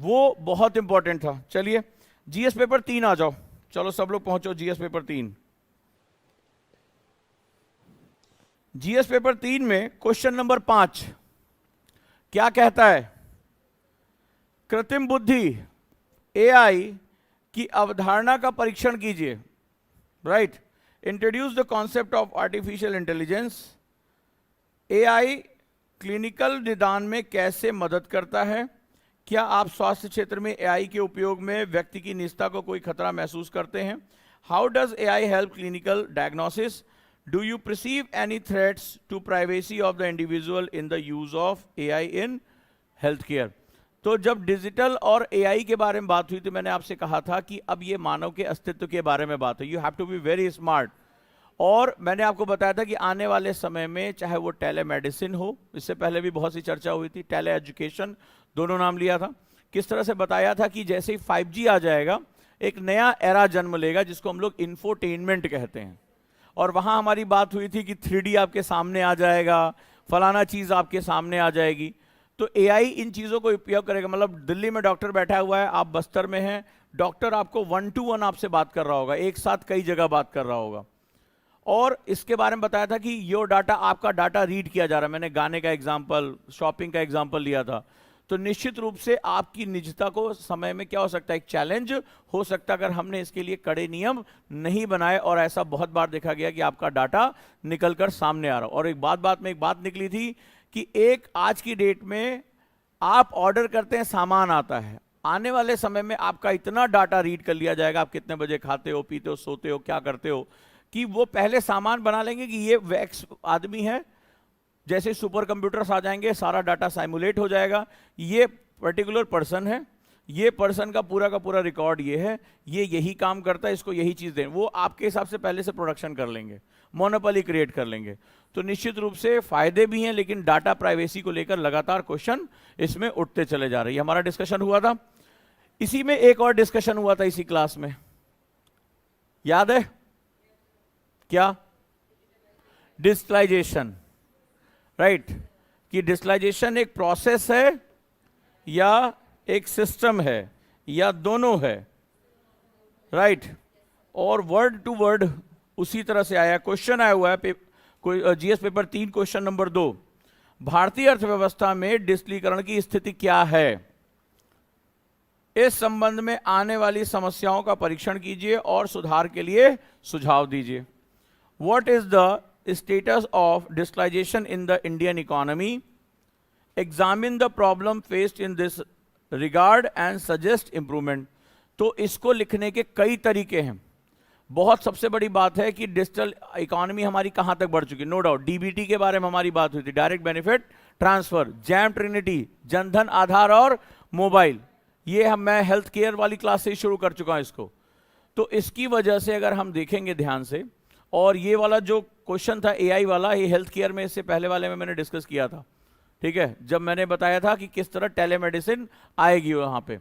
वो बहुत इंपॉर्टेंट था। चलिए जीएस पेपर 3 आ जाओ, चलो सब लोग पहुंचो जीएस पेपर 3। जीएस पेपर 3 में क्वेश्चन नंबर 5 क्या कहता है? कृत्रिम बुद्धि एआई की अवधारणा का परीक्षण कीजिए। Right, introduce the concept of artificial intelligence. AI clinical निदान में कैसे मदद करता है? क्या आप स्वास्थ्य क्षेत्र में एआई के उपयोग में व्यक्ति की निजता को कोई खतरा महसूस करते हैं? How does AI help clinical diagnosis? Do you perceive any threats to privacy of the individual in the use of AI in health care? तो जब डिजिटल और एआई के बारे में बात हुई तो मैंने आपसे कहा था कि अब ये मानव के अस्तित्व के बारे में बात है। You have to be very smart. और मैंने आपको बताया था कि आने वाले समय में चाहे वो टेलीमेडिसिन हो, इससे पहले भी बहुत सी चर्चा हुई थी, टेली एजुकेशन, दोनों नाम लिया था। किस तरह से बताया था कि जैसे ही 5G आ जाएगा एक नया एरा जन्म लेगा जिसको हम लोग इंफोटेनमेंट कहते हैं। और वहां हमारी बात हुई थी कि 3D आपके सामने आ जाएगा, फलाना चीज आपके सामने आ जाएगी। तो एआई इन चीजों को उपयोग करेगा। मतलब दिल्ली में डॉक्टर बैठा हुआ है, आप बस्तर में हैं, डॉक्टर आपको 1 to 1 आपसे बात कर रहा होगा, एक साथ कई जगह बात कर रहा होगा। और इसके बारे में बताया था कि योर डाटा, आपका डाटा रीड किया जा रहा है। मैंने गाने का एग्जांपल, शॉपिंग का एग्जांपल लिया था। तो निश्चित रूप से आपकी निजता को समय में क्या हो सकता है, एक चैलेंज हो सकता है अगर हमने इसके लिए कड़े नियम नहीं बनाए। और ऐसा बहुत बार देखा गया कि आपका डाटा निकलकर सामने आ रहा हो। और एक बात में एक बात निकली थी कि एक आज की डेट में आप ऑर्डर करते हैं, सामान आता है, आने वाले समय में आपका इतना डाटा रीड कर लिया जाएगा, आप कितने बजे खाते हो, पीते हो, सोते हो, क्या करते हो, कि वो पहले सामान बना लेंगे कि ये वैक्स आदमी है। जैसे सुपर कंप्यूटर्स आ जाएंगे, सारा डाटा साइमुलेट हो जाएगा, ये पर्टिकुलर पर्सन है, ये पर्सन का पूरा रिकॉर्ड ये है, ये यही काम करता है, इसको यही चीज दें। वो आपके हिसाब से पहले से प्रोडक्शन कर लेंगे, मोनोपोली क्रिएट कर लेंगे। तो निश्चित रूप से फायदे भी हैं, लेकिन डाटा प्राइवेसी को लेकर लगातार क्वेश्चन इसमें उठते चले जा रही है। हमारा डिस्कशन हुआ था, इसी में एक और डिस्कशन हुआ था इसी क्लास में, याद है क्या? डिजिटलाइजेशन। राइट, कि डिजिटलाइजेशन एक प्रोसेस है या एक सिस्टम है या दोनों है। राइट, और वर्ड टू वर्ड उसी तरह से आया। क्वेश्चन आया हुआ है जीएस पेपर 3 क्वेश्चन नंबर 2, भारतीय अर्थव्यवस्था में डिजिटलीकरण की स्थिति क्या है? इस संबंध में आने वाली समस्याओं का परीक्षण कीजिए और सुधार के लिए सुझाव दीजिए। What is the status of digitalization in the Indian economy? Examine the problem faced in this regard and suggest improvement. तो इसको लिखने के कई तरीके हैं। बहुत सबसे बड़ी बात है कि डिजिटल इकोनॉमी हमारी कहां तक बढ़ चुकी है। नो डाउट डीबीटी के बारे में हमारी बात हुई थी, direct benefit transfer, JAM trinity, Jan Dhan, Aadhaar और मोबाइल। ये मैं हेल्थ केयर वाली क्लास से ही शुरू कर चुका हूं इसको। तो इसकी वजह से अगर हम देखेंगे ध्यान से, और ये वाला जो क्वेश्चन था एआई वाला, ये हेल्थ केयर में इससे पहले वाले में मैंने डिस्कस किया था, ठीक है, जब मैंने बताया था कि किस तरह टेलीमेडिसिन आएगी वहां पे।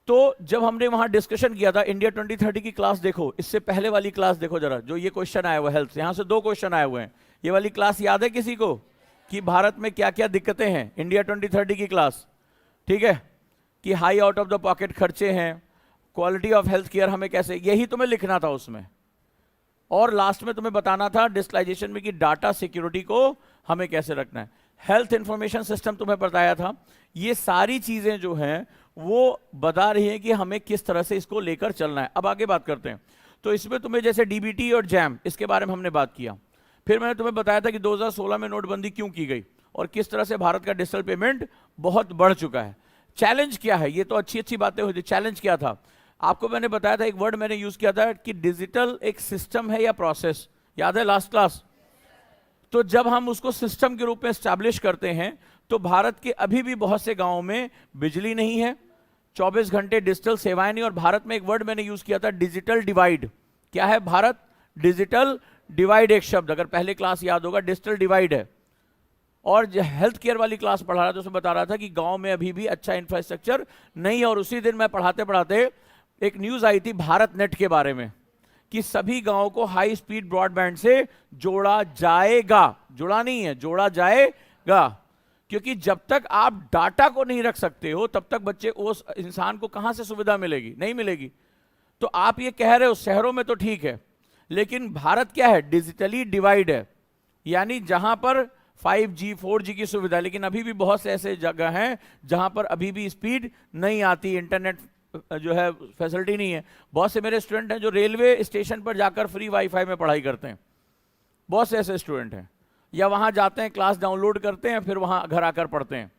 तो जब हमने वहां डिस्कशन किया था, इंडिया 2030 की क्लास देखो, इससे पहले वाली क्लास देखो जरा, जो ये क्वेश्चन आया हुआ हेल्थ, यहां से 2 क्वेश्चन आए हुए हैं। ये वाली क्लास याद है किसी को कि भारत में क्या क्या दिक्कतें हैं? इंडिया 2030 की क्लास, ठीक है, कि high out of the pocket खर्चे हैं, क्वालिटी ऑफ हेल्थ केयर हमें कैसे, यही तुम्हें लिखना था उसमें। और लास्ट में तुम्हें बताना था डिजिटलाइजेशन में कि डाटा सिक्योरिटी को हमें कैसे रखना है। हेल्थ इंफॉर्मेशन सिस्टम तुम्हें बताया था। ये सारी चीजें जो हैं वो बता रही हैं कि हमें किस तरह से इसको लेकर चलना है। अब आगे बात करते हैं। तो इसमें तुम्हें जैसे डीबीटी और जैम, इसके बारे में हमने बात किया। फिर मैंने तुम्हें बताया था कि 2016 में नोटबंदी क्यों की गई और किस तरह से भारत का डिजिटल पेमेंट बहुत बढ़ चुका है। चैलेंज क्या है? ये तो अच्छी अच्छी बातें हुई थी, चैलेंज क्या था? आपको मैंने बताया था, एक वर्ड मैंने यूज किया था कि डिजिटल एक सिस्टम है या प्रोसेस, याद है लास्ट क्लास? तो जब हम उसको सिस्टम के रूप में एस्टैब्लिश करते हैं तो भारत के अभी भी बहुत से गांवों में बिजली नहीं है, 24 घंटे डिजिटल सेवाएं नहीं। और भारत में एक वर्ड मैंने यूज किया था, डिजिटल डिवाइड। क्या है भारत? डिजिटल डिवाइड एक शब्द, अगर पहले क्लास याद होगा, डिजिटल डिवाइड है। और हेल्थ केयर वाली क्लास पढ़ा रहा था, उसमें बता रहा था कि गांव में अभी भी अच्छा इंफ्रास्ट्रक्चर नहीं है। और उसी दिन मैं पढ़ाते पढ़ाते एक न्यूज आई थी भारत नेट के बारे में कि सभी गांवों को हाई स्पीड ब्रॉडबैंड से जोड़ा जाएगा, जुड़ा नहीं है, जोड़ा जाएगा। क्योंकि जब तक आप डाटा को नहीं रख सकते हो तब तक बच्चे उस इंसान को कहां से सुविधा मिलेगी, नहीं मिलेगी। तो आप ये कह रहे हो शहरों में तो ठीक है, लेकिन भारत क्या है, डिजिटली डिवाइड है, यानी जहां पर 5G 4G की सुविधा, लेकिन अभी भी बहुत से ऐसे जगह हैं जहां पर अभी भी स्पीड नहीं आती, इंटरनेट जो है फैसिलिटी नहीं है। बहुत से मेरे स्टूडेंट हैं जो रेलवे स्टेशन पर जाकर फ्री वाईफाई में पढ़ाई करते हैं, बहुत से ऐसे स्टूडेंट हैं, या वहां जाते हैं क्लास डाउनलोड करते हैं फिर वहां घर आकर पढ़ते हैं।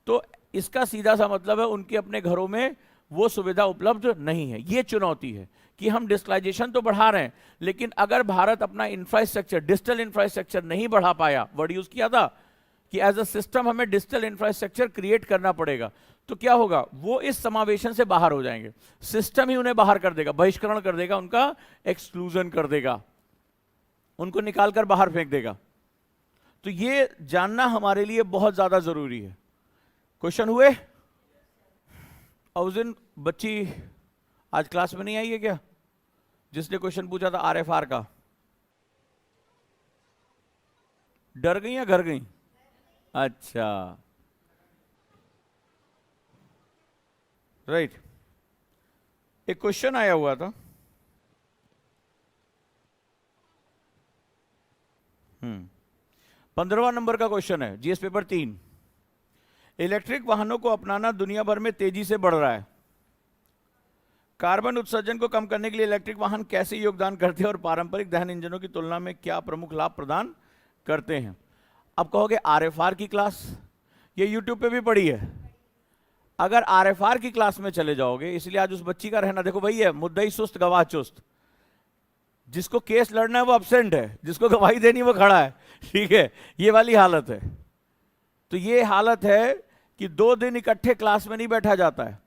तो इसका सीधा सा मतलब है उनके अपने घरों में वो सुविधा उपलब्ध नहीं है। ये चुनौती है कि हम डिजिटलाइजेशन तो बढ़ा रहे हैं, लेकिन अगर भारत अपना इंफ्रास्ट्रक्चर, डिजिटल इंफ्रास्ट्रक्चर नहीं बढ़ा पाया, वर्ड यूज किया था कि एज अ सिस्टम हमें डिजिटल इंफ्रास्ट्रक्चर क्रिएट करना पड़ेगा, तो क्या होगा, वो इस समावेशन से बाहर हो जाएंगे, सिस्टम ही उन्हें बाहर कर देगा, बहिष्करण कर देगा, उनका एक्सक्लूजन कर देगा, उनको निकालकर बाहर फेंक देगा। तो ये जानना हमारे लिए बहुत ज्यादा जरूरी है। क्वेश्चन हुए? और उस दिन बच्ची आज क्लास में नहीं आई है क्या, जिसने क्वेश्चन पूछा था RFR का? डर गई या घर गई? अच्छा, राइट। एक क्वेश्चन आया हुआ था, 15वां नंबर का क्वेश्चन है, जीएस पेपर 3। इलेक्ट्रिक वाहनों को अपनाना दुनिया भर में तेजी से बढ़ रहा है। कार्बन उत्सर्जन को कम करने के लिए इलेक्ट्रिक वाहन कैसे योगदान करते हैं और पारंपरिक दहन इंजनों की तुलना में क्या प्रमुख लाभ प्रदान करते हैं? अब कहोगे RFR की क्लास, ये YouTube पे भी पढ़ी है। अगर RFR की क्लास में चले जाओगे, इसलिए आज उस बच्ची का रहना देखो, वही है, मुद्दई सुस्त गवाह चुस्त। जिसको केस लड़ना है वो अब्सेंट है, जिसको गवाही देनी वो खड़ा है, ठीक है, ये वाली हालत है। तो ये हालत है कि 2 दिन इकट्ठे क्लास में नहीं बैठा जाता है।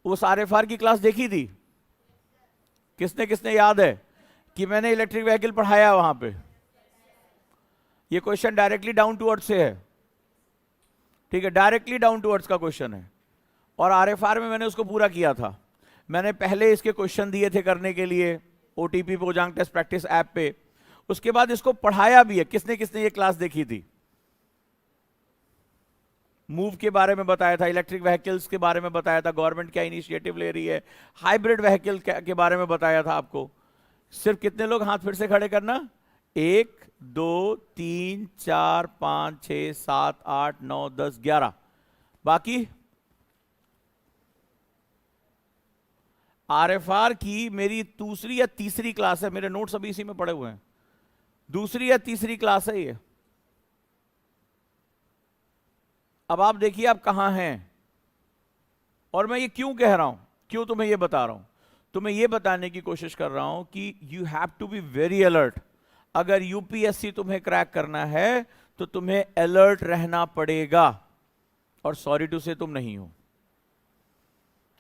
उस RFR की क्लास देखी थी? किसने किसने याद है कि मैंने इलेक्ट्रिक व्हीकल पढ़ाया वहां पे? ये question directly down to earth से है, ठीक है, डायरेक्टली डाउन टू अर्थ का क्वेश्चन है, और RFR में मैंने उसको पूरा किया था। मैंने पहले इसके क्वेश्चन दिए थे करने के लिए OTP पोजांग टेस्ट प्रैक्टिस ऐप पे, उसके बाद इसको पढ़ाया भी है। किसने किसने ये क्लास देखी थी? मूव के बारे में बताया था, इलेक्ट्रिक व्हीकल्स के बारे में बताया था, गवर्नमेंट क्या इनिशिएटिव ले रही है, हाइब्रिड व्हीकल के बारे में बताया था आपको। सिर्फ कितने लोग हाथ फिर से खड़े करना? 1 2 3 4 5 6 7 8 9 10 11। बाकी RFR की मेरी दूसरी या तीसरी क्लास है, मेरे नोट्स अभी इसी में पड़े हुए हैं, दूसरी या तीसरी क्लास है ये। अब आप देखिए आप कहां हैं, और मैं ये क्यों कह रहा हूं, क्यों तुम्हें ये बता रहा हूं, तुम्हें ये बताने की कोशिश कर रहा हूं कि you have to be very alert. अगर UPSC तुम्हें क्रैक करना है तो तुम्हें अलर्ट रहना पड़ेगा, और सॉरी टू से तुम नहीं हो।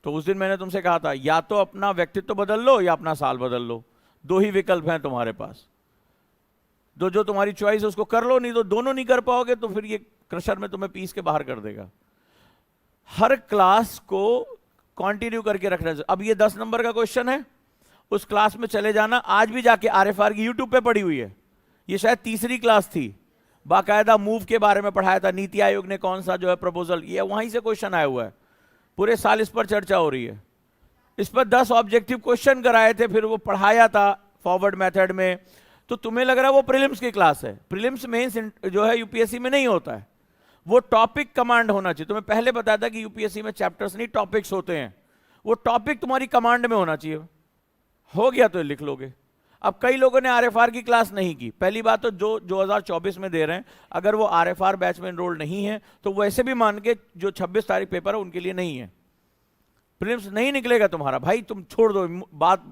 तो उस दिन मैंने तुमसे कहा था या तो अपना व्यक्तित्व बदल लो या अपना साल बदल लो, 2 ही विकल्प हैं तुम्हारे पास। जो तुम्हारी चॉइस है उसको कर लो, नहीं तो दोनों नहीं कर पाओगे तो फिर ये क्रशर में तुम्हें पीस के बाहर कर देगा। हर क्लास को कंटिन्यू करके रखना चाहिए। अब ये 10 नंबर का क्वेश्चन है, उस क्लास में चले जाना। आज भी जाके RFR की YouTube पे पड़ी हुई है, ये शायद तीसरी क्लास थी, बाकायदा मूव के बारे में पढ़ाया था, नीति आयोग ने कौन सा जो है प्रपोजल, ये वहीं से क्वेश्चन आया हुआ है, पूरे साल इस पर चर्चा हो रही है। इस पर 10 ऑब्जेक्टिव क्वेश्चन कराए थे, फिर वो पढ़ाया था फॉरवर्ड मेथड में। तो तुम्हें लग रहा है वो प्रीलिम्स की क्लास है, प्रीलिम्स मेंस जो है UPSC में नहीं होता है, वो टॉपिक कमांड होना चाहिए। तुम्हें पहले बताया था कि UPSC में चैप्टर्स नहीं टॉपिक्स होते हैं, वो टॉपिक तुम्हारी कमांड में होना चाहिए। हो गया तो लिख लोगे। अब कई लोगों ने RFR की क्लास नहीं की। पहली बात तो जो 2024 में दे रहे हैं, अगर वो RFR बैच में एनरोल्ड नहीं है तो वैसे भी मान के जो 26 तारीख पेपर है उनके लिए नहीं है, प्रीलिम्स नहीं निकलेगा तुम्हारा। भाई तुम छोड़ दो, बात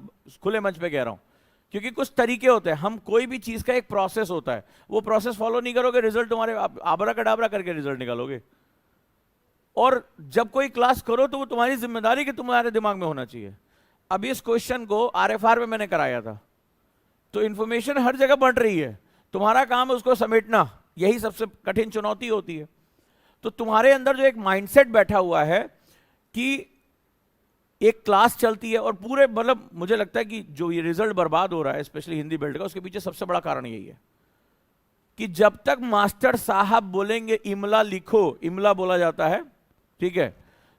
खुले मंच पे कह रहा हूं, क्योंकि कुछ तरीके होते हैं, हम कोई भी चीज का एक प्रोसेस होता है, वो प्रोसेस फॉलो नहीं करोगे, रिजल्ट तुम्हारे आबरा कडाबरा करके रिजल्ट निकालोगे। और जब कोई क्लास करो तो वो तुम्हारी जिम्मेदारी कि तुम्हारे दिमाग में होना चाहिए। अब इस क्वेश्चन को RFR में मैंने कराया था, तो इंफॉर्मेशन हर जगह बढ़ रही है, तुम्हारा काम है उसको समेटना, यही सबसे कठिन चुनौती होती है। तो तुम्हारे अंदर जो एक माइंडसेट बैठा हुआ है कि एक क्लास चलती है और पूरे, मतलब मुझे लगता है कि जो ये रिजल्ट बर्बाद हो रहा है स्पेशली हिंदी बेल्ट का, उसके पीछे सबसे बड़ा कारण यही है। कि जब तक मास्टर साहब बोलेंगे इमला लिखो, इमला बोला जाता है, ठीक है,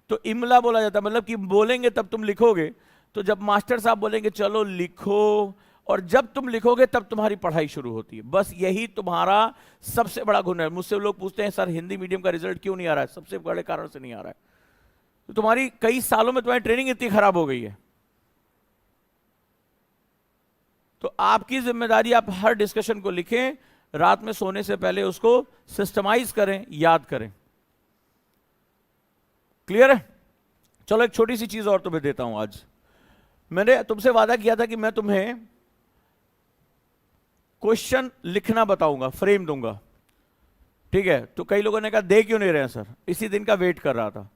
तो इमला बोला जाता है मतलब कि बोलेंगे तब तुम लिखोगे। तो जब मास्टर साहब बोलेंगे चलो लिखो, और जब तुम लिखोगे तब तुम्हारी पढ़ाई शुरू होती है। बस यही तुम्हारा सबसे बड़ा गुण है। मुझसे लोग पूछते हैं सर हिंदी मीडियम का रिजल्ट क्यों नहीं आ रहा है? सबसे बड़े कारण से नहीं आ रहा है, तो तुम्हारी कई सालों में तुम्हारी ट्रेनिंग इतनी खराब हो गई है। तो आपकी जिम्मेदारी, आप हर डिस्कशन को लिखें, रात में सोने से पहले उसको सिस्टमाइज करें, याद करें। क्लियर है? चलो एक छोटी सी चीज और तुम्हें देता हूं। आज मैंने तुमसे वादा किया था कि मैं तुम्हें क्वेश्चन लिखना बताऊंगा, फ्रेम दूंगा, ठीक है? तो कई लोगों ने कहा दे क्यों नहीं रहे हैं सर? इसी दिन का वेट कर रहा था,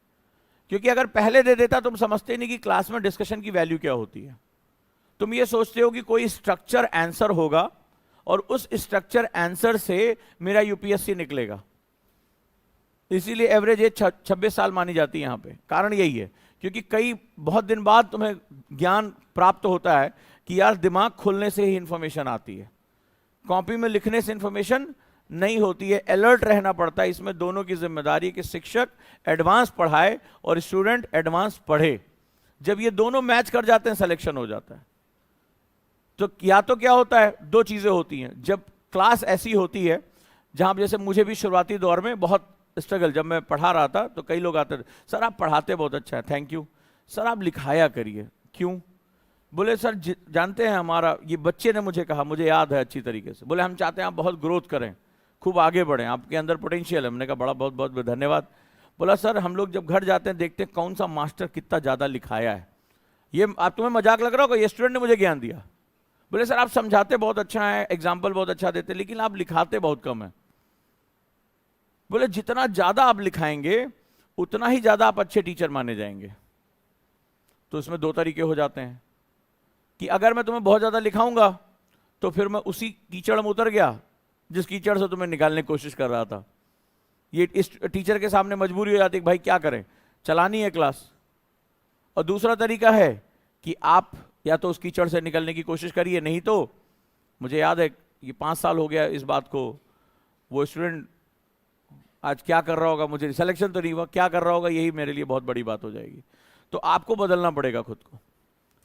क्योंकि अगर पहले दे देता तुम समझते नहीं कि क्लास में डिस्कशन की वैल्यू क्या होती है। तुम ये सोचते हो कि कोई स्ट्रक्चर आंसर होगा और उस स्ट्रक्चर आंसर से मेरा यूपीएससी निकलेगा, इसीलिए एवरेज एज 26 साल मानी जाती है यहां पे। कारण यही है क्योंकि कई बहुत दिन बाद तुम्हें ज्ञान प्राप्त होता है कि यार दिमाग खुलने से ही इंफॉर्मेशन आती है, कॉपी में लिखने से इंफॉर्मेशन नहीं होती है। अलर्ट रहना पड़ता है। इसमें दोनों की जिम्मेदारी है कि शिक्षक एडवांस पढ़ाए और स्टूडेंट एडवांस पढ़े। जब ये दोनों मैच कर जाते हैं सिलेक्शन हो जाता है। तो या तो क्या होता है, दो चीजें होती हैं। जब क्लास ऐसी होती है जहां, जैसे मुझे भी शुरुआती दौर में बहुत स्ट्रगल, जब मैं पढ़ा रहा था तो कई लोग आते थे, सर आप पढ़ाते बहुत अच्छा है, थैंक यू, सर आप लिखाया करिए। क्यों? बोले सर जानते हैं हमारा, ये बच्चे ने मुझे कहा, मुझे याद है अच्छी तरीके से, बोले हम चाहते हैं आप बहुत ग्रोथ करें, खूब आगे बढ़ें, आपके अंदर पोटेंशियल है। हमने कहा बड़ा बहुत बहुत धन्यवाद। बोला सर हम लोग जब घर जाते हैं देखते हैं कौन सा मास्टर कितना ज़्यादा लिखाया है। ये आप तुम्हें मजाक लग रहा होगा, ये स्टूडेंट ने मुझे ज्ञान दिया। बोले सर आप समझाते बहुत अच्छा है, एग्जाम्पल बहुत अच्छा देते, लेकिन आप लिखाते बहुत कम है। बोले जितना ज़्यादा आप लिखाएंगे उतना ही ज़्यादा आप अच्छे टीचर माने जाएंगे। तो इसमें दो तरीके हो जाते हैं कि अगर मैं तुम्हें बहुत ज़्यादा लिखाऊंगा तो फिर मैं उसी कीचड़ में उतर गया जिस कीचड़ से तुम्हें निकालने की कोशिश कर रहा था। ये इस टीचर के सामने मजबूरी हो जाती है कि भाई क्या करें, चलानी है क्लास। और दूसरा तरीका है कि आप या तो उस कीचड़ से निकलने की कोशिश करिए, नहीं तो मुझे याद है ये 5 साल हो गया इस बात को, वो स्टूडेंट आज क्या कर रहा होगा, मुझे सिलेक्शन तो नहीं हुआ, क्या कर रहा होगा, यही मेरे लिए बहुत बड़ी बात हो जाएगी। तो आपको बदलना पड़ेगा खुद को,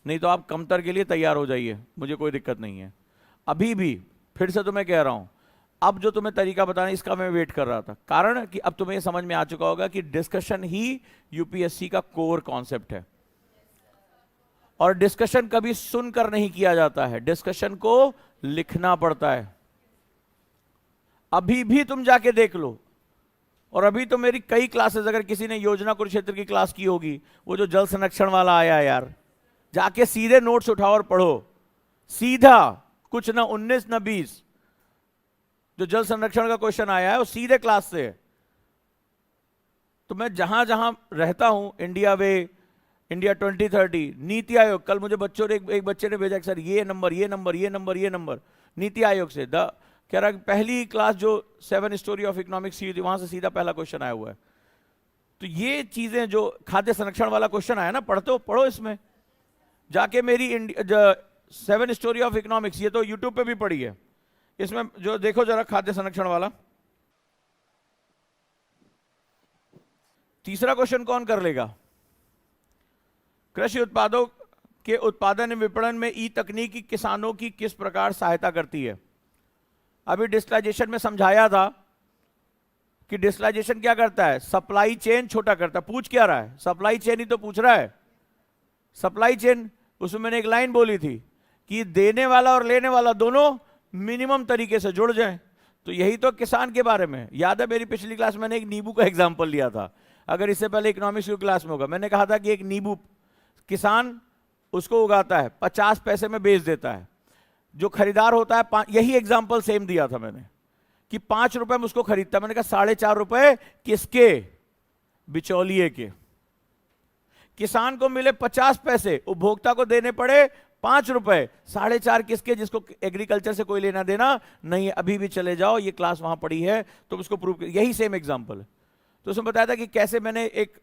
नहीं तो आप कमतर के लिए तैयार हो जाइए, मुझे कोई दिक्कत नहीं है। अभी भी फिर से तो मैं कह रहा हूं, अब जो तुम्हें तरीका बताना इसका मैं वेट कर रहा था, कारण कि अब तुम्हें समझ में आ चुका होगा कि डिस्कशन ही यूपीएससी का कोर कॉन्सेप्ट है। और डिस्कशन कभी सुनकर नहीं किया जाता है, डिस्कशन को लिखना पड़ता है। अभी भी तुम जाके देख लो, और अभी तो मेरी कई क्लासेस, अगर किसी ने योजना कुरुक्षेत्र की क्लास की होगी, वो जो जल संरक्षण वाला आया है यार, जाके सीधे नोट्स उठाओ और पढ़ो, सीधा, कुछ ना 19 ना 20। जो जल संरक्षण का क्वेश्चन आया है वो सीधे क्लास से है। तो मैं जहां जहां रहता हूं, इंडिया वे, इंडिया 2030, नीति आयोग, कल मुझे बच्चों ने एक बच्चे ने भेजा कि सर ये नंबर ये नंबर ये नंबर ये नंबर, नीति आयोग से कह रहा पहली क्लास जो 7 स्टोरी ऑफ इकोनॉमिक्स थी वहां से सीधा पहला क्वेश्चन आया हुआ है। तो ये चीजें जो खाद्य संरक्षण वाला क्वेश्चन आया ना, पढ़ो इसमें जाके, मेरी 7 स्टोरी ऑफ इकोनॉमिक्स, ये तो यूट्यूब पे भी पढ़ी है, इसमें जो देखो जरा खाद्य संरक्षण वाला। तीसरा क्वेश्चन कौन कर लेगा? कृषि उत्पादों के उत्पादन एवं विपणन में ई तकनीकी किसानों की किस प्रकार सहायता करती है? अभी डिजिटलाइजेशन में समझाया था कि डिजिटलाइजेशन क्या करता है, सप्लाई चेन छोटा करता है। पूछ क्या रहा है? सप्लाई चेन ही तो पूछ रहा है। सप्लाई चेन, उसमें मैंने एक लाइन बोली थी कि देने वाला और लेने वाला दोनों मिनिमम तरीके से जुड़ जाएं। तो यही तो किसान के बारे में। याद है मेरी पिछली क्लास में मैंने एक नींबू का एग्जांपल लिया था, अगर इससे पहले इकोनॉमिक्स की क्लास में होगा, मैंने कहा था कि एक नींबू किसान उसको उगाता है, 50 पैसे में बेच देता है, जो खरीदार होता है, यही एग्जांपल सेम दिया था मैंने कि 5 रुपए में उसको खरीदता है। मैंने कहा 4.5 रुपए किसके? बिचौलिए के। किसान को मिले 50 पैसे, उपभोक्ता को देने पड़े 5 रुपए, 4.5 किसके? जिसको एग्रीकल्चर से कोई लेना देना नहीं है। अभी भी चले जाओ, ये क्लास वहां पड़ी है तो उसको प्रूव कर, यही सेम एग्जांपल है। तो उसमें बताया था कि कैसे मैंने एक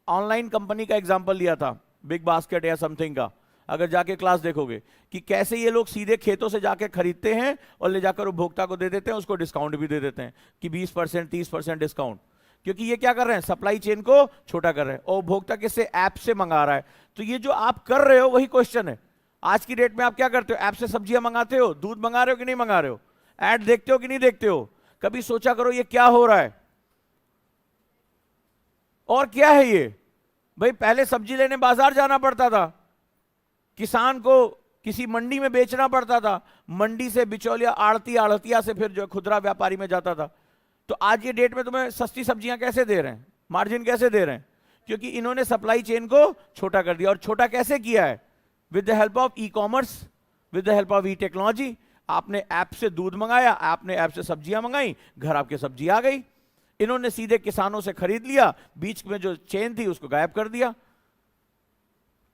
ऑनलाइन कंपनी का एग्जांपल लिया था, बिग बास्केट या समथिंग का, अगर जाके क्लास देखोगे कि कैसे ये लोग सीधे खेतों से जाके खरीदते हैं और ले जाकर उपभोक्ता को दे देते हैं, उसको डिस्काउंट भी दे देते हैं कि 20% 30% डिस्काउंट, क्योंकि ये क्या कर रहे हैं, सप्लाई चेन को छोटा कर रहे हैं और उपभोक्ता किससे, ऐप से मंगा रहा है। तो ये जो आप कर रहे हो वही क्वेश्चन है। आज की डेट में आप क्या करते हो, ऐप से सब्जियां मंगाते हो, दूध मंगा रहे हो कि नहीं मंगा रहे हो, ऐड देखते हो कि नहीं देखते हो, कभी सोचा करो ये क्या हो रहा है और क्या है ये। भाई पहले सब्जी लेने बाजार जाना पड़ता था, किसान को किसी मंडी में बेचना पड़ता था, मंडी से बिचौलिया आड़तिया से फिर जो खुदरा व्यापारी में जाता था। तो आज ये डेट में तुम्हें सस्ती सब्जियां कैसे दे रहे हैं, मार्जिन कैसे दे रहे हैं, क्योंकि इन्होंने सप्लाई चेन को छोटा कर दिया। और छोटा कैसे किया है, with the help of e commerce, with the help of E technology. आपने ऐप से दूध मंगाया, आपने ऐप से सब्जियां मंगाई, घर आपके सब्जी आ गई। इन्होंने सीधे किसानों से खरीद लिया, बीच में जो चेन थी उसको गायब कर दिया।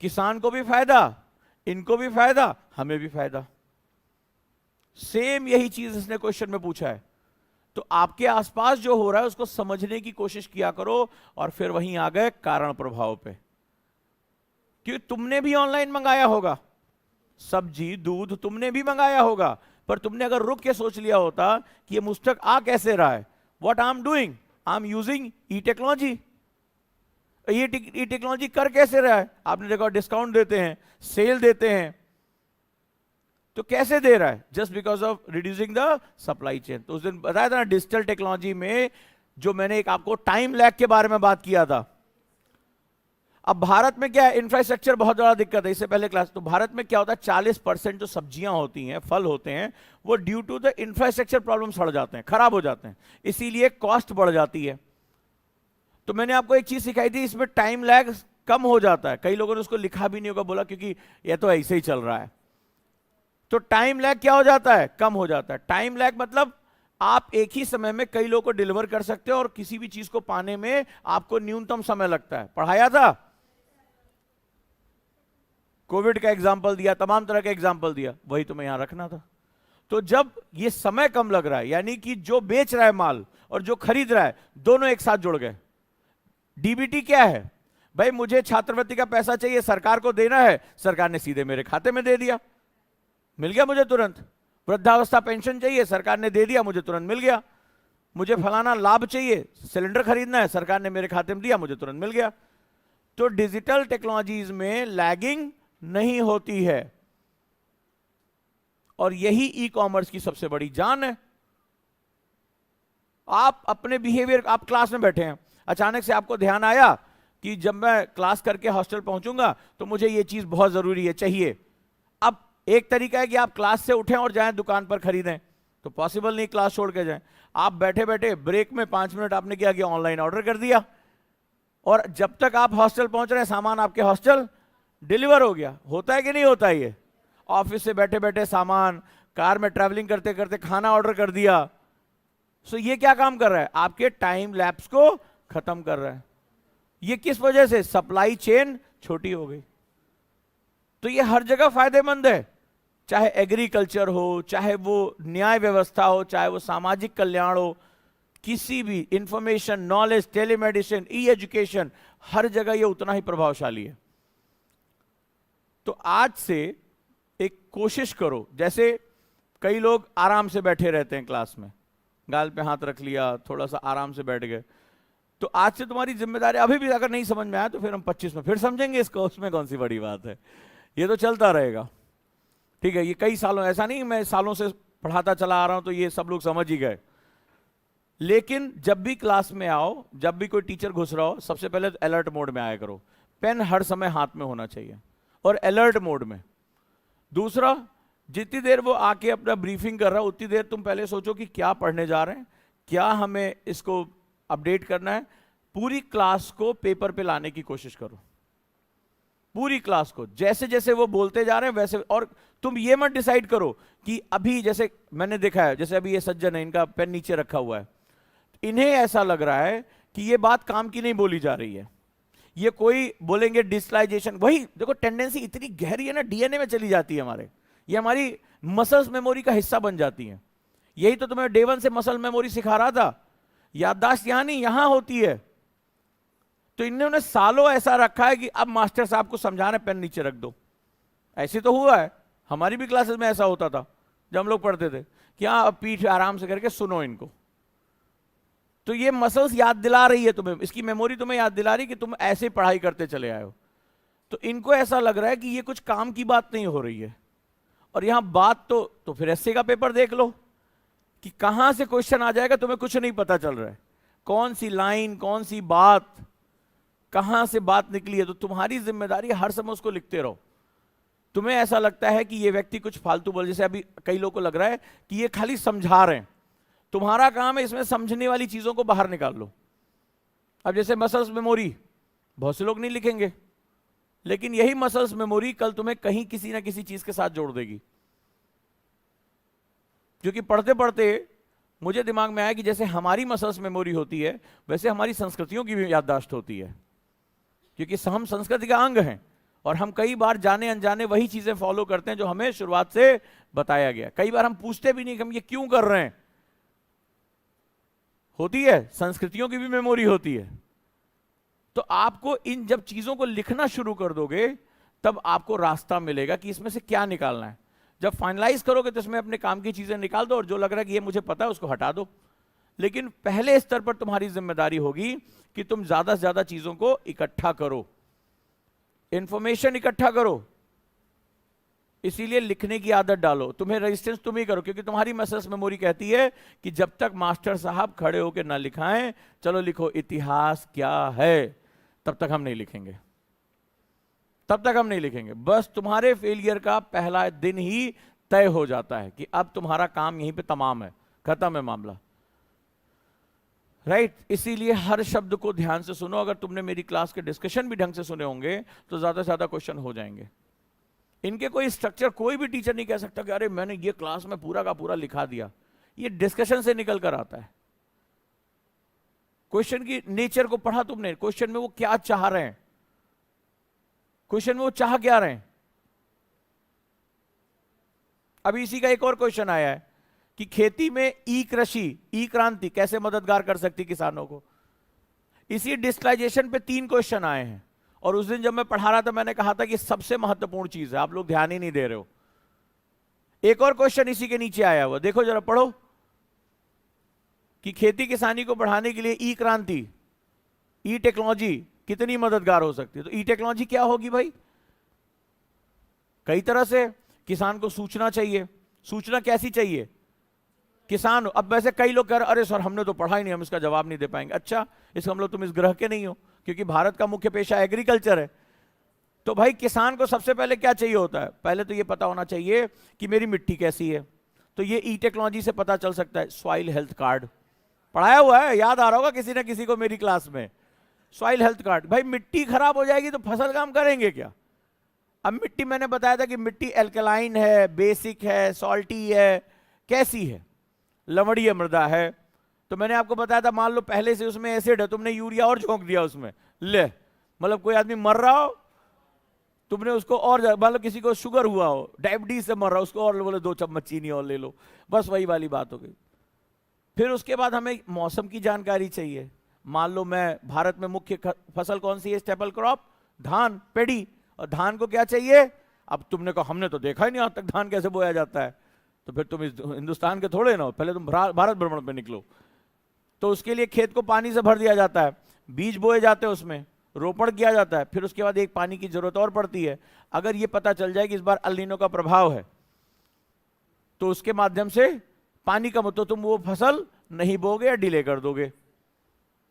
किसान को भी फायदा, इनको भी फायदा, हमें भी फायदा। सेम यही चीज इसने क्वेश्चन में पूछा है। तो आपके आसपास जो हो रहा है उसको समझने की कोशिश किया करो और फिर वहीं आ गए कारण प्रभाव पे। क्योंकि तुमने भी ऑनलाइन मंगाया होगा, सब्जी दूध तुमने भी मंगाया होगा, पर तुमने अगर रुक के सोच लिया होता कि ये मुझ तक आ कैसे रहा है, what I am doing, I am using E technology. ये ई टेक्नोलॉजी कर कैसे रहा है, आपने देखा डिस्काउंट देते हैं, सेल देते हैं, तो कैसे दे रहा है, just because of reducing the supply chain. तो उस दिन बताया था ना डिजिटल टेक्नोलॉजी में, जो मैंने एक आपको टाइम लैग के बारे में बात किया था। अब भारत में क्या है, इंफ्रास्ट्रक्चर बहुत ज्यादा दिक्कत है, इससे पहले क्लास। तो भारत में क्या होता है, 40% जो सब्जियां होती हैं, फल होते हैं, वो due to the infrastructure problem सड़ जाते हैं, खराब हो जाते हैं, इसीलिए कॉस्ट बढ़ जाती है। तो मैंने आपको एक चीज सिखाई थी, इसमें टाइम लैग कम हो जाता है। कई लोगों ने उसको लिखा भी नहीं होगा, बोला क्योंकि यह तो ऐसे ही चल रहा है। तो टाइम लैग क्या हो जाता है, कम हो जाता है। टाइम लैग मतलब आप एक ही समय में कई लोगों को डिलीवर कर सकते हो और किसी भी चीज को पाने में आपको न्यूनतम समय लगता है। पढ़ाया था, कोविड का एग्जाम्पल दिया, तमाम तरह का एग्जाम्पल दिया, वही तुम्हें यहां रखना था। तो जब ये समय कम लग रहा है, यानी कि जो बेच रहा है माल और जो खरीद रहा है, दोनों एक साथ जुड़ गए। डीबीटी क्या है, भाई मुझे छात्रवृत्ति का पैसा चाहिए, सरकार को देना है, सरकार ने सीधे मेरे खाते में दे दिया, मिल गया मुझे तुरंत। वृद्धावस्था पेंशन चाहिए, सरकार ने दे दिया, मुझे तुरंत मिल गया। मुझे फलाना लाभ चाहिए, सिलेंडर खरीदना है, सरकार ने मेरे खाते में दिया, मुझे तुरंत मिल गया। तो डिजिटल टेक्नोलॉजीज में लैगिंग नहीं होती है, और यही ई कॉमर्स की सबसे बड़ी जान है। आप अपने बिहेवियर, आप क्लास में बैठे हैं, अचानक से आपको ध्यान आया कि जब मैं क्लास करके हॉस्टल पहुंचूंगा तो मुझे ये चीज बहुत जरूरी है, चाहिए। अब एक तरीका है कि आप क्लास से उठें और जाएं दुकान पर खरीदें, तो पॉसिबल नहीं, क्लास छोड़ के जाएं। आप बैठे बैठे ब्रेक में 5 मिनट आपने क्या किया, ऑनलाइन ऑर्डर कर दिया, और जब तक आप हॉस्टल पहुंच रहे हैं सामान आपके हॉस्टल डिलीवर हो गया। होता है कि नहीं होता है ये? ऑफिस से बैठे बैठे सामान, कार में ट्रैवलिंग करते करते खाना ऑर्डर कर दिया। सो ये क्या काम कर रहा है, आपके टाइम लैप्स को खत्म कर रहा है। ये किस वजह से, सप्लाई चेन छोटी हो गई। तो ये हर जगह फायदेमंद है, चाहे एग्रीकल्चर हो, चाहे वो न्याय व्यवस्था हो, चाहे वो सामाजिक कल्याण हो, किसी भी इंफॉर्मेशन, नॉलेज, टेलीमेडिसिन, ई एजुकेशन, हर जगह ये उतना ही प्रभावशाली है। तो आज से एक कोशिश करो, जैसे कई लोग आराम से बैठे रहते हैं क्लास में, गाल पे हाथ रख लिया, थोड़ा सा आराम से बैठ गए। तो आज से तुम्हारी जिम्मेदारी, अभी भी अगर नहीं समझ में आया तो फिर हम 25 में फिर समझेंगे इसको, उसमें कौन सी बड़ी बात है, ये तो चलता रहेगा। ठीक है, ये कई सालों, ऐसा नहीं मैं सालों से पढ़ाता चला आ रहा हूं तो ये सब लोग समझ ही गए। लेकिन जब भी क्लास में आओ, जब भी कोई टीचर घुस रहा हो, सबसे पहले तो अलर्ट मोड में आया करो, पेन हर समय हाथ में होना चाहिए और अलर्ट मोड में। दूसरा, जितनी देर वो आके अपना ब्रीफिंग कर रहा है उतनी देर तुम पहले सोचो कि क्या पढ़ने जा रहे हैं, क्या हमें इसको अपडेट करना है। पूरी क्लास को पेपर पे लाने की कोशिश करो, पूरी क्लास को, जैसे जैसे वो बोलते जा रहे हैं वैसे। और तुम ये मत डिसाइड करो कि अभी, जैसे मैंने देखा है, जैसे अभी ये सज्जन है, इनका पेन नीचे रखा हुआ है, इन्हें ऐसा लग रहा है कि ये बात काम की नहीं बोली जा रही है, ये कोई बोलेंगे डिजिटलाइजेशन। वही देखो, टेंडेंसी इतनी गहरी है ना, डीएनए में चली जाती है हमारे, ये हमारी मसल्स मेमोरी का हिस्सा बन जाती है। यही तो तुम्हें डे 1 से मसल मेमोरी सिखा रहा था, याददाश्त यहां नहीं यहां होती है। तो इन्होंने सालों ऐसा रखा है कि अब मास्टर साहब को समझाना, पेन नीचे रख दो, ऐसे तो हुआ है, हमारी भी क्लासेस में ऐसा होता था जब हम लोग पढ़ते थे कि हाँ अब पीठ आराम से करके सुनो इनको। तो ये मसल्स याद दिला रही है तुम्हें, इसकी मेमोरी तुम्हें याद दिला रही है कि तुम ऐसे पढ़ाई करते चले आए हो। तो इनको ऐसा लग रहा है कि ये कुछ काम की बात नहीं हो रही है। और यहां बात तो फिर एसए का पेपर देख लो कि कहां से क्वेश्चन आ जाएगा, तुम्हें कुछ नहीं पता चल रहा है, कौन सी लाइन, कौन सी बात, कहां से बात निकली है। तो तुम्हारी जिम्मेदारी हर समय उसको लिखते रहो। तुम्हें ऐसा लगता है कि ये व्यक्ति कुछ फालतू बोल, जैसे अभी कई लोगों को लग रहा है कि ये खाली समझा रहे हैं, तुम्हारा काम है इसमें समझने वाली चीजों को बाहर निकाल लो। अब जैसे मसल्स मेमोरी, बहुत से लोग नहीं लिखेंगे, लेकिन यही मसल्स मेमोरी कल तुम्हें कहीं किसी ना किसी चीज के साथ जोड़ देगी। क्योंकि पढ़ते पढ़ते मुझे दिमाग में आया कि जैसे हमारी मसल्स मेमोरी होती है, वैसे हमारी संस्कृतियों की भी याददाश्त होती है, क्योंकि हम संस्कृति का अंग हैं और हम कई बार जाने अनजाने वही चीजें फॉलो करते हैं जो हमें शुरुआत से बताया गया। कई बार हम पूछते भी नहीं कि हम ये क्यों कर रहे हैं। होती है, संस्कृतियों की भी मेमोरी होती है। तो आपको इन जब चीजों को लिखना शुरू कर दोगे तब आपको रास्ता मिलेगा कि इसमें से क्या निकालना है। जब फाइनलाइज करोगे तो इसमें अपने काम की चीजें निकाल दो और जो लग रहा है कि ये मुझे पता है उसको हटा दो। लेकिन पहले स्तर पर तुम्हारी जिम्मेदारी होगी कि तुम ज्यादा से ज्यादा चीजों को इकट्ठा करो, इंफॉर्मेशन इकट्ठा करो। इसीलिए लिखने की आदत डालो। तुम्हें रेजिस्टेंस तुम ही करो, क्योंकि तुम्हारी मसल्स मेमोरी कहती है कि जब तक मास्टर साहब खड़े होकर ना लिखाएं, चलो लिखो इतिहास क्या है, तब तक हम नहीं लिखेंगे, तब तक हम नहीं लिखेंगे। बस तुम्हारे फेलियर का पहला दिन ही तय हो जाता है कि अब तुम्हारा काम यहीं पे तमाम है, खत्म है मामला। राइट? इसीलिए हर शब्द को ध्यान से सुनो। अगर तुमने मेरी क्लास के डिस्कशन भी ढंग से सुने होंगे तो ज्यादा से ज्यादा क्वेश्चन हो जाएंगे। इनके कोई स्ट्रक्चर कोई भी टीचर नहीं कह सकता कि अरे मैंने ये क्लास में पूरा का पूरा लिखा दिया। ये डिस्कशन से निकल कर आता है। क्वेश्चन की नेचर को पढ़ा तुमने, क्वेश्चन में वो क्या चाह रहे हैं, क्वेश्चन में वो चाह क्या रहे हैं। अभी इसी का एक और क्वेश्चन आया है कि खेती में ई कृषि, ई क्रांति कैसे मददगार कर सकती किसानों को। इसी डिजिटलाइजेशन पे 3 क्वेश्चन आए हैं और उस दिन जब मैं पढ़ा रहा था मैंने कहा था कि सबसे महत्वपूर्ण चीज है, आप लोग ध्यान ही नहीं दे रहे हो। एक और क्वेश्चन इसी के नीचे आया हुआ, देखो जरा पढ़ो कि खेती किसानी को बढ़ाने के लिए ई क्रांति, ई टेक्नोलॉजी कितनी मददगार हो सकती है। तो ई टेक्नोलॉजी क्या होगी भाई? कई तरह से किसान को सूचना चाहिए। सूचना कैसी चाहिए? किसान, अब वैसे कई लोग कह रहे अरे सर हमने तो पढ़ा ही नहीं, हम इसका जवाब नहीं दे पाएंगे। अच्छा, इसका मतलब तुम इस ग्रह के नहीं हो, क्योंकि भारत का मुख्य पेशा एग्रीकल्चर है। तो भाई किसान को सबसे पहले क्या चाहिए होता है? पहले तो ये पता होना चाहिए कि मेरी मिट्टी कैसी है। तो ये ई टेक्नोलॉजी से पता चल सकता है। सॉइल हेल्थ कार्ड पढ़ाया हुआ है, याद आ रहा होगा किसी ना किसी को मेरी क्लास में। सॉइल हेल्थ कार्ड, भाई मिट्टी खराब हो जाएगी तो फसल काम करेंगे क्या? अब मिट्टी मैंने बताया था कि मिट्टी एल्कलाइन है, बेसिक है, सॉल्टी है, कैसी है, लवणीय मृदा है। तो मैंने आपको बताया था मान लो पहले से उसमें एसिड है, तुमने यूरिया और झोंक दिया उसमें, ले मतलब कोई आदमी मर रहा हो, तुमने उसको और मान लो किसी को शुगर हुआ हो, डायबिटीज से मर रहा हो, उसको और बोले 2 चम्मच चीनी और ले लो, बस वही वाली बात हो गई। फिर उसके बाद हमें मौसम की जानकारी चाहिए। मान लो मैं भारत में मुख्य फसल कौन सी है? स्टेपल क्रॉप धान, पेड़ी। और धान को क्या चाहिए? अब तुमने कहा हमने तो देखा ही नहीं आज तक धान कैसे बोया जाता है। तो फिर तुम इस हिंदुस्तान के थोड़े ना हो, पहले तुम भारत भ्रमण पे निकलो। तो उसके लिए खेत को पानी से भर दिया जाता है, बीज बोए जाते हैं, उसमें रोपण किया जाता है, फिर उसके बाद एक पानी की जरूरत और पड़ती है। अगर ये पता चल जाए कि इस बार अल नीनो का प्रभाव है तो उसके माध्यम से पानी का मतलब तुम वो फसल नहीं बोगे या डिले कर दोगे।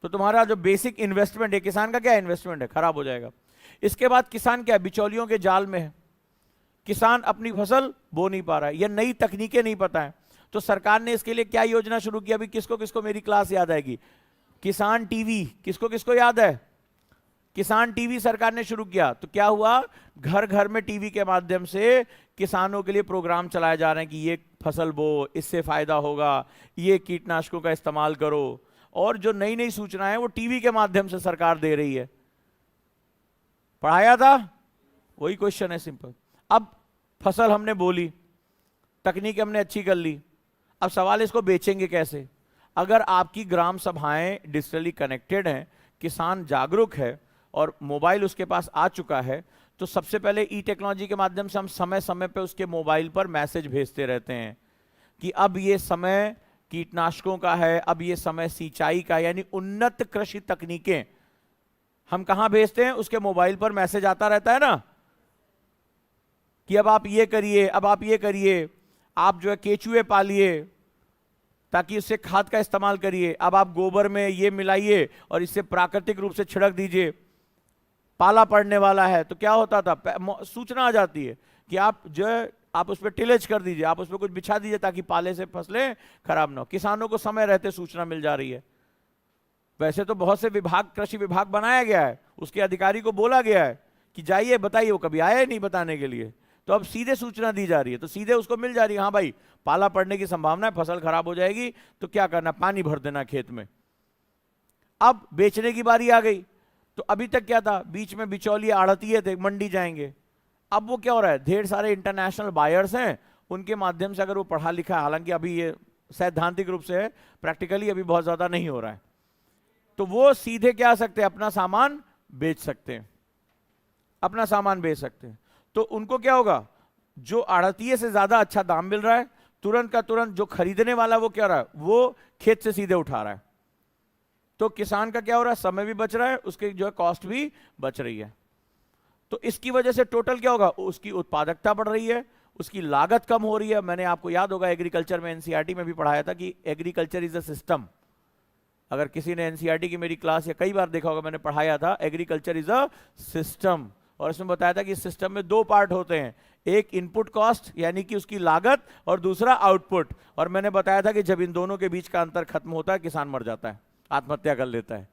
तो तुम्हारा जो बेसिक इन्वेस्टमेंट है, किसान का क्या इन्वेस्टमेंट है, खराब हो जाएगा। इसके बाद किसान क्या, बिचौलियों के जाल में है। किसान अपनी फसल बो नहीं पा रहा है या नई तकनीकें नहीं पता है। तो सरकार ने इसके लिए क्या योजना शुरू की? अभी किसको किसको मेरी क्लास याद आएगी? किसान टीवी, किसको किसको याद है? किसान टीवी सरकार ने शुरू किया। तो क्या हुआ, घर घर में टीवी के माध्यम से किसानों के लिए प्रोग्राम चलाए जा रहे हैं कि ये फसल बो, इससे फायदा होगा, ये कीटनाशकों का इस्तेमाल करो। और जो नई नई सूचनाएं वो टीवी के माध्यम से सरकार दे रही है। पढ़ाया था, वही क्वेश्चन है सिंपल। अब फसल हमने बोली, तकनीक हमने अच्छी कर ली, अब सवाल इसको बेचेंगे कैसे? अगर आपकी ग्राम सभाएं डिजिटली कनेक्टेड हैं, किसान जागरूक है, और मोबाइल उसके पास आ चुका है, तो सबसे पहले ई टेक्नोलॉजी के माध्यम से हम समय समय पे उसके मोबाइल पर मैसेज भेजते रहते हैं कि अब ये समय कीटनाशकों का है, अब ये समय सिंचाई का, यानी उन्नत कृषि तकनीकें हम कहां भेजते हैं? उसके मोबाइल पर मैसेज आता रहता है ना कि अब आप ये करिए, अब आप ये करिए, आप जो है केचुए पालिए ताकि उससे खाद का इस्तेमाल करिए, अब आप गोबर में ये मिलाइए और इससे प्राकृतिक रूप से छिड़क दीजिए, पाला पड़ने वाला है। तो क्या होता था, सूचना आ जाती है कि आप जो है आप उस पर टिलेज कर दीजिए, आप उस पर कुछ बिछा दीजिए ताकि पाले से फसलें खराब ना हो। किसानों को समय रहते सूचना मिल जा रही है। वैसे तो बहुत से विभाग, कृषि विभाग बनाया गया है, उसके अधिकारी को बोला गया है कि जाइए बताइए, वो कभी आया ही नहीं बताने के लिए। तो अब सीधे सूचना दी जा रही है, तो सीधे उसको मिल जा रही है, हाँ भाई पाला पड़ने की संभावना है, फसल खराब हो जाएगी, तो क्या करना, पानी भर देना खेत में। अब बेचने की बारी आ गई। तो अभी तक क्या था, बीच में बिचौलिए आड़तिए थे, मंडी जाएंगे। अब वो क्या हो रहा है, ढेर सारे इंटरनेशनल बायर्स हैं, उनके माध्यम से अगर वो पढ़ा लिखा है, हालांकि अभी ये सैद्धांतिक रूप से है, प्रैक्टिकली अभी बहुत ज्यादा नहीं हो रहा है, तो वो सीधे क्या सकते हैं, अपना सामान बेच सकते हैं, अपना सामान बेच सकते हैं। तो उनको क्या होगा, जो आड़तिए से ज्यादा अच्छा दाम मिल रहा है, तुरंत का तुरंत जो खरीदने वाला वो क्या रहा है, वो खेत से सीधे उठा रहा है। तो किसान का क्या हो रहा है, समय भी बच रहा है, उसके जो है कॉस्ट भी बच रही है। तो इसकी वजह से टोटल क्या होगा, उसकी उत्पादकता बढ़ रही है, उसकी लागत कम हो रही है। मैंने आपको याद होगा एग्रीकल्चर में, एनसीईआरटी में भी पढ़ाया था कि एग्रीकल्चर इज अ सिस्टम। अगर किसी ने एनसीईआरटी की मेरी क्लास या कई बार देखा होगा, मैंने पढ़ाया था एग्रीकल्चर इज अ सिस्टम, और इसमें बताया था कि इस सिस्टम में दो पार्ट होते हैं, एक इनपुट कॉस्ट यानी कि उसकी लागत, और दूसरा आउटपुट। और मैंने बताया था कि जब इन दोनों के बीच का अंतर खत्म होता है, किसान मर जाता है, आत्महत्या कर लेता है।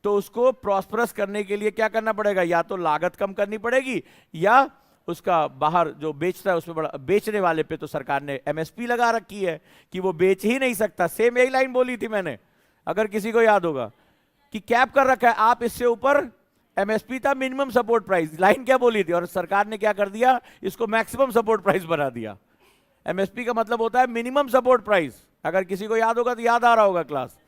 तो उसको प्रॉस्परस करने के लिए क्या करना पड़ेगा, या तो लागत कम करनी पड़ेगी, या उसका बाहर जो बेचता है उसमें बड़ा, बेचने वाले पे तो सरकार ने एमएसपी लगा रखी है कि वो बेच ही नहीं सकता। सेम यही लाइन बोली थी मैंने, अगर किसी को याद होगा, कि कैप कर रखा है, आप इससे ऊपर, एमएसपी था मिनिमम सपोर्ट प्राइस, लाइन क्या बोली थी, और सरकार ने क्या कर दिया, इसको मैक्सिमम सपोर्ट प्राइस बना दिया। एमएसपी का मतलब होता है मिनिमम सपोर्ट प्राइस, अगर किसी को याद होगा तो याद आ रहा होगा क्लास।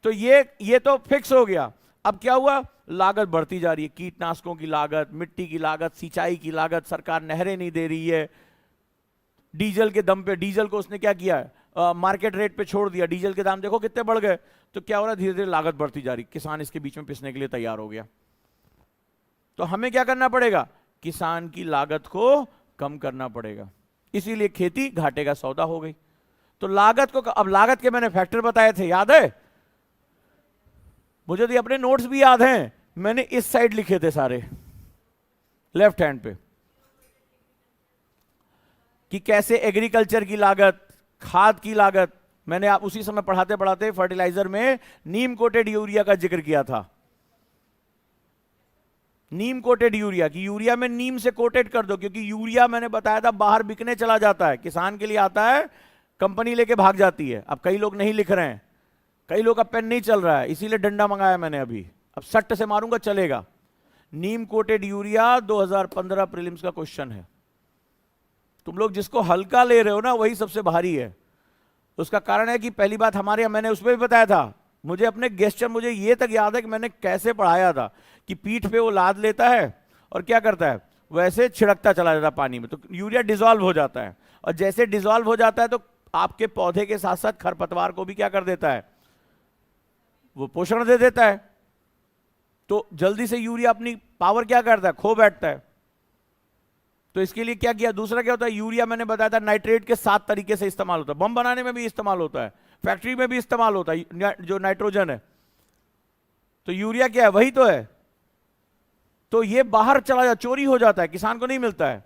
तो ये तो फिक्स हो गया। अब क्या हुआ, लागत बढ़ती जा रही है, कीटनाशकों की लागत, मिट्टी की लागत, सिंचाई की लागत, सरकार नहरें नहीं दे रही है, डीजल के दम पे, डीजल को उसने क्या किया, मार्केट रेट पे छोड़ दिया, डीजल के दाम देखो कितने बढ़ गए। तो क्या हो रहा है, धीरे धीरे लागत बढ़ती जा रही, किसान इसके बीच में पिसने के लिए तैयार हो गया। तो हमें क्या करना पड़ेगा, किसान की लागत को कम करना पड़ेगा, इसीलिए खेती घाटे का सौदा हो गई। तो लागत को, अब लागत के मैंने फैक्टर बताए थे, याद है मुझे, तो ये अपने नोट्स भी याद हैं, मैंने इस साइड लिखे थे सारे, लेफ्ट हैंड पे, कि कैसे एग्रीकल्चर की लागत, खाद की लागत, मैंने आप उसी समय पढ़ाते पढ़ाते फर्टिलाइजर में नीम कोटेड यूरिया का जिक्र किया था। नीम कोटेड यूरिया, कि यूरिया में नीम से कोटेड कर दो, क्योंकि यूरिया मैंने बताया था बाहर बिकने चला जाता है, किसान के लिए आता है, कंपनी लेके भाग जाती है। अब कई लोग नहीं लिख रहे हैं, कई लोग का पेन नहीं चल रहा है, इसीलिए डंडा मंगाया मैंने अभी, अब सट्ट से मारूंगा चलेगा। नीम कोटेड यूरिया 2015 प्रीलिम्स का क्वेश्चन है। तुम लोग जिसको हल्का ले रहे हो ना, वही सबसे भारी है। उसका कारण है कि पहली बात हमारे यहां, मैंने उसमें भी बताया था, मुझे अपने गेस्टर, मुझे ये तक याद है कि मैंने कैसे पढ़ाया था, कि पीठ पे वो लाद लेता है और क्या करता है, वैसे छिड़कता चला जाता है पानी में, तो यूरिया डिसॉल्व हो जाता है, और जैसे डिसॉल्व हो जाता है तो आपके पौधे के साथ साथ खरपतवार को भी क्या कर देता है, वो पोषण दे देता है। तो जल्दी से यूरिया अपनी पावर क्या करता है, खो बैठता है। तो इसके लिए क्या किया, दूसरा क्या होता है, यूरिया मैंने बताया था नाइट्रेट के 7 तरीके से इस्तेमाल होता है, बम बनाने में भी इस्तेमाल होता है, फैक्ट्री में भी इस्तेमाल होता है, जो नाइट्रोजन है। तो यूरिया क्या है, वही तो है। तो ये बाहर चला जाता, चोरी हो जाता है, किसान को नहीं मिलता है।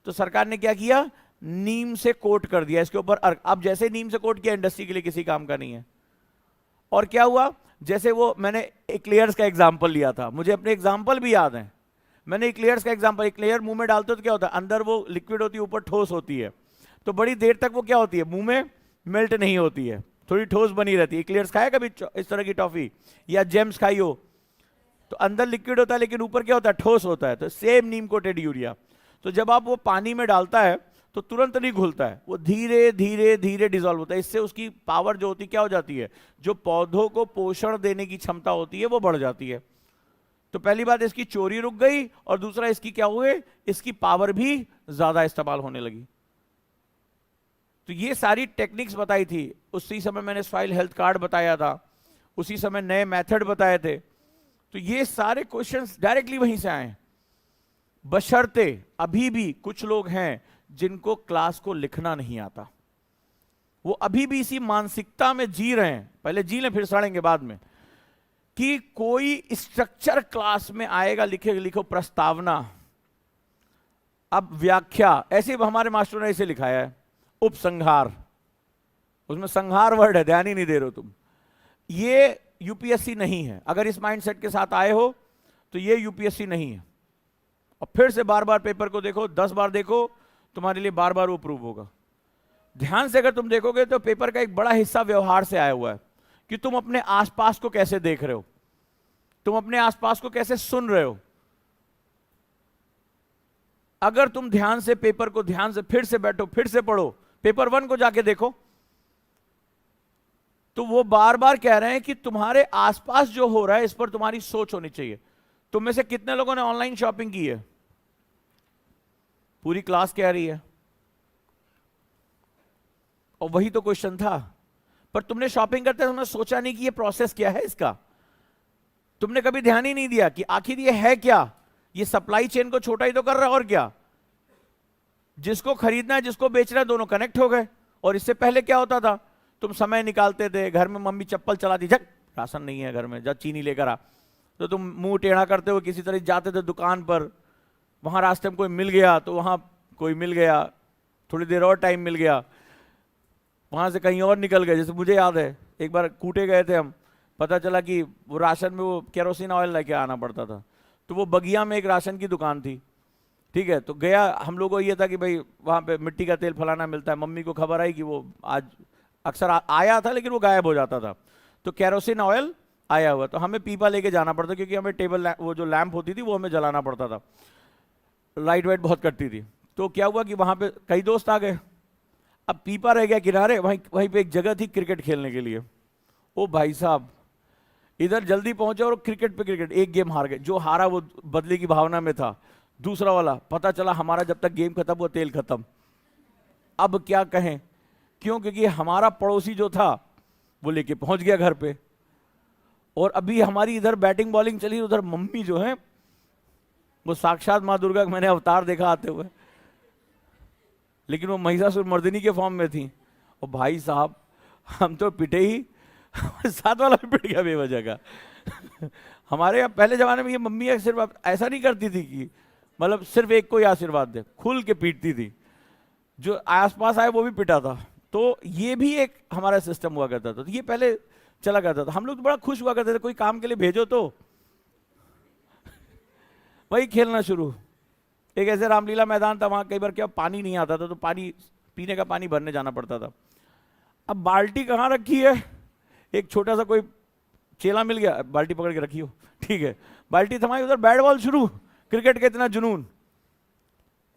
तो सरकार ने क्या किया, नीम से कोट कर दिया इसके ऊपर। अब जैसे नीम से कोट किया, इंडस्ट्री के लिए किसी काम का नहीं है। और क्या हुआ, जैसे वो मैंने एक्लेयर्स का एग्जांपल लिया था, मुझे अपने एग्जांपल भी याद है, मैंने एक्लेयर्स का एग्जांपल, एक्लेयर मुंह में डालते हो तो क्या होता है, अंदर वो लिक्विड होती है, ऊपर ठोस होती है, तो बड़ी देर तक वो क्या होती है, मुंह में मेल्ट नहीं होती है, थोड़ी ठोस बनी रहती है। एक्लेयर्स खाया कभी इस तरह की टॉफी, या जेम्स खाई हो, तो अंदर लिक्विड होता है लेकिन ऊपर क्या होता है, ठोस होता है। तो सेम नीम कोटेड यूरिया, तो जब आप वो पानी में डालता है तो तुरंत नहीं घुलता है, वो धीरे धीरे धीरे डिसॉल्व होता है। इससे उसकी पावर जो होती क्या हो जाती है, जो पौधों को पोषण देने की क्षमता होती है वो बढ़ जाती है। तो पहली बात इसकी चोरी रुक गई, और दूसरा इसकी क्या हुए, इसकी पावर भी ज्यादा इस्तेमाल होने लगी। तो ये सारी टेक्निक्स बताई थी उसी समय, मैंने सॉइल हेल्थ कार्ड बताया था, उसी समय नए मेथड बताए थे। तो ये सारे क्वेश्चंस डायरेक्टली वहीं से आए, बशर्ते अभी भी कुछ लोग हैं जिनको क्लास को लिखना नहीं आता, वो अभी भी इसी मानसिकता में जी रहे हैं, पहले जी लें फिर सड़ेंगे बाद में, कि कोई स्ट्रक्चर क्लास में आएगा, लिखो प्रस्तावना, अब व्याख्या, ऐसे हमारे मास्टर ने ऐसे लिखाया है, उपसंहार, उसमें संहार वर्ड है, ध्यान ही नहीं दे रहे हो तुम। ये यूपीएससी नहीं है, अगर इस माइंडसेट के साथ आए हो तो ये यूपीएससी नहीं है। और फिर से बार बार पेपर को देखो, 10 बार देखो, तुम्हारे लिए बार बार वो प्रूव होगा। ध्यान से अगर तुम देखोगे तो पेपर का एक बड़ा हिस्सा व्यवहार से आया हुआ है, कि तुम अपने आसपास को कैसे देख रहे हो, तुम अपने आसपास को कैसे सुन रहे हो। अगर तुम ध्यान से पेपर को ध्यान से फिर से बैठो, फिर से पढ़ो, पेपर 1 को जाके देखो, तो वो बार बार कह रहे हैं कि तुम्हारे आसपास जो हो रहा है इस पर तुम्हारी सोच होनी चाहिए। तुम में से कितने लोगों ने ऑनलाइन शॉपिंग की है? पूरी क्लास कह रही है, और वही तो क्वेश्चन था। पर तुमने शॉपिंग करते तुमने सोचा नहीं कि ये प्रोसेस क्या है इसका, तुमने कभी ध्यान ही नहीं दिया कि आखिर ये है क्या, ये सप्लाई चेन को छोटा ही तो कर रहा है, और क्या, जिसको खरीदना है जिसको बेचना है दोनों कनेक्ट हो गए। और इससे पहले क्या होता था, तुम समय निकालते थे, घर में मम्मी चप्पल चलाती, झक राशन नहीं है घर में, जा चीनी लेकर आ, तो तुम मुंह टेढ़ा करते हुए किसी तरह जाते थे दुकान पर, वहां रास्ते में कोई मिल गया तो वहां कोई मिल गया, थोड़ी देर और टाइम मिल गया, वहां से कहीं और निकल गए। जैसे मुझे याद है एक बार कूटे गए थे हम, पता चला कि वो राशन में वो केरोसिन ऑयल लेके आना पड़ता था, तो वो बगिया में एक राशन की दुकान थी, ठीक है, तो गया, हम लोगों को ये था कि भाई वहां पे मिट्टी का तेल फलाना मिलता है। मम्मी को खबर आई कि वो आज अक्सर आया था लेकिन वो गायब हो जाता था, तो केरोसिन ऑयल आया हुआ, तो हमें पीपा लेके जाना पड़ता, क्योंकि हमें टेबल वो जो लैंप होती थी वो हमें जलाना पड़ता था, लाइट वाइट बहुत कटती थी। तो क्या हुआ कि वहां पे कई दोस्त आ गए, अब पीपा रह गया किनारे, वहीं पे एक जगह थी क्रिकेट खेलने के लिए। ओ भाई साहब, इधर जल्दी पहुंचे और क्रिकेट पे क्रिकेट, एक गेम हार गए, जो हारा वो बदले की भावना में था, दूसरा वाला पता चला हमारा जब तक गेम खत्म हुआ तेल खत्म। अब क्या कहें, क्यों, क्योंकि हमारा पड़ोसी जो था वो लेके पहुंच गया घर पे, और अभी हमारी इधर बैटिंग बॉलिंग चली, उधर मम्मी जो है वो साक्षात माँ दुर्गा का मैंने अवतार देखा आते हुए, लेकिन वो महिषासुर मर्दिनी के फॉर्म में थी। और भाई साहब हम तो पिटे ही, साथ वाला भी पिट गया बेवजह का। हमारे यहाँ पहले जमाने में ये मम्मी सिर्फ ऐसा नहीं करती थी कि मतलब सिर्फ एक को ही आशीर्वाद दे, खुल के पीटती थी, जो आसपास आए वो भी पिटा था। तो ये भी एक हमारा सिस्टम हुआ करता था, तो ये पहले चला करता था। हम लोग तो बड़ा खुश हुआ करते थे, कोई काम के लिए भेजो तो वही खेलना शुरू। एक ऐसे रामलीला मैदान था, वहां कई बार क्या पानी नहीं आता था, तो पानी पीने का पानी भरने जाना पड़ता था। अब बाल्टी कहाँ रखी है, एक छोटा सा कोई चेला मिल गया, बाल्टी पकड़ के रखी हो, ठीक है, बाल्टी थमाई, उधर बैट बॉल शुरू, क्रिकेट का इतना जुनून।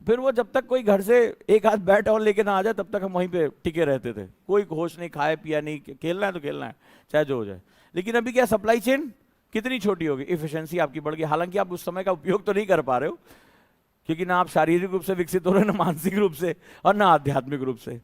फिर वो जब तक कोई घर से एक हाथ बैट और लेके ना आ जाए तब तक हम वहीं पे टिके रहते थे, कोई होश नहीं, खाए पिया नहीं, खेलना है तो खेलना है चाहे जो हो जाए। लेकिन अभी क्या, सप्लाई चेन कितनी छोटी होगी, इफिशिएंसी आपकी बढ़ गई। हालांकि आप उस समय का उपयोग तो नहीं कर पा रहे हो, क्योंकि ना आप शारीरिक रूप से विकसित हो रहे हो, ना मानसिक रूप से, और ना आध्यात्मिक रूप से।